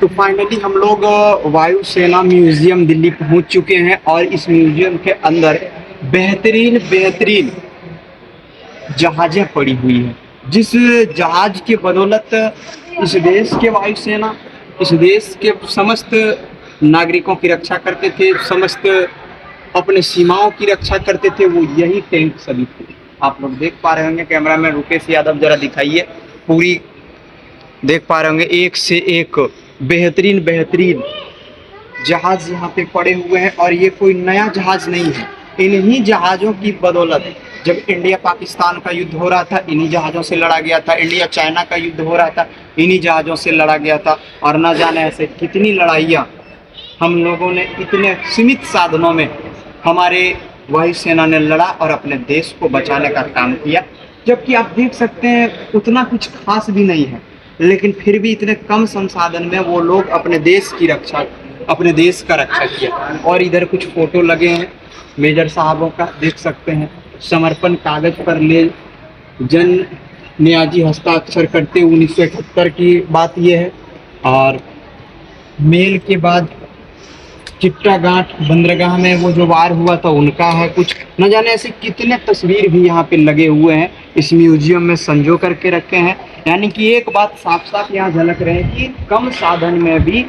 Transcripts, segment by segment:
तो फाइनली हम लोग वायुसेना म्यूजियम दिल्ली पहुंच चुके हैं और इस म्यूजियम के अंदर बेहतरीन बेहतरीन जहाजें पड़ी हुई हैं, जिस जहाज की बदौलत इस देश के वायुसेना इस देश के समस्त नागरिकों की रक्षा करते थे, समस्त अपने सीमाओं की रक्षा करते थे, वो यही टैंक सभी थे। आप लोग देख पा रहे होंगे, कैमरा मैन रुकेश यादव जरा दिखाइए, पूरी देख पा रहे होंगे एक से एक बेहतरीन बेहतरीन जहाज यहाँ पे पड़े हुए हैं। और ये कोई नया जहाज नहीं है, इन्हीं जहाज़ों की बदौलत जब इंडिया पाकिस्तान का युद्ध हो रहा था इन्हीं जहाज़ों से लड़ा गया था, इंडिया चाइना का युद्ध हो रहा था इन्हीं जहाज़ों से लड़ा गया था। और न जाने ऐसे कितनी लड़ाइयाँ हम लोगों ने इतने सीमित साधनों में हमारे वायुसेना ने लड़ा और अपने देश को बचाने का काम किया। जबकि आप देख सकते हैं उतना कुछ खास भी नहीं है, लेकिन फिर भी इतने कम संसाधन में वो लोग अपने देश का रक्षा किया। और इधर कुछ फोटो लगे हैं मेजर साहबों का, देख सकते हैं समर्पण कागज पर ले जन न्याजी हस्ताक्षर करते 1971 की बात ये है। और मेल के बाद चिट्टागांठ बंदरगाह में वो जो वार हुआ था उनका है कुछ, न जाने ऐसे कितने तस्वीर भी यहाँ पे लगे हुए हैं, इस म्यूजियम में संजो करके रखे हैं। यानी कि एक बात साफ साफ यहाँ झलक रहे हैं कि कम साधन में भी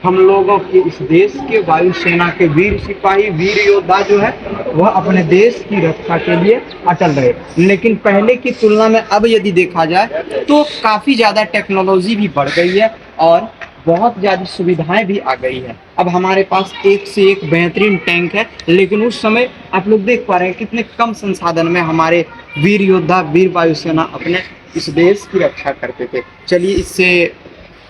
हम लोगों के इस देश के वायुसेना के वीर सिपाही वीर योद्धा जो है वह अपने देश की रक्षा के लिए अटल रहे। लेकिन पहले की तुलना में अब यदि देखा जाए तो काफ़ी ज़्यादा टेक्नोलॉजी भी बढ़ गई है और बहुत ज़्यादा सुविधाएं भी आ गई है। अब हमारे पास एक से एक बेहतरीन टैंक है, लेकिन उस समय आप लोग देख पा रहे हैं कितने कम संसाधन में हमारे वीर योद्धा वीर वायुसेना अपने इस देश की रक्षा करते थे। चलिए इससे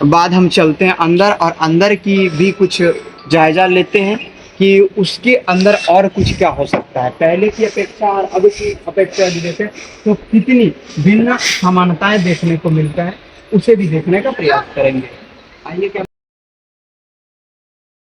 बाद हम चलते हैं अंदर और अंदर की भी कुछ जायजा लेते हैं कि उसके अंदर और कुछ क्या हो सकता है। पहले की अपेक्षा और अब की अपेक्षा यदि देखें तो कितनी भिन्न समानताएं देखने को मिलता है, उसे भी देखने का प्रयास करेंगे। आइए क्या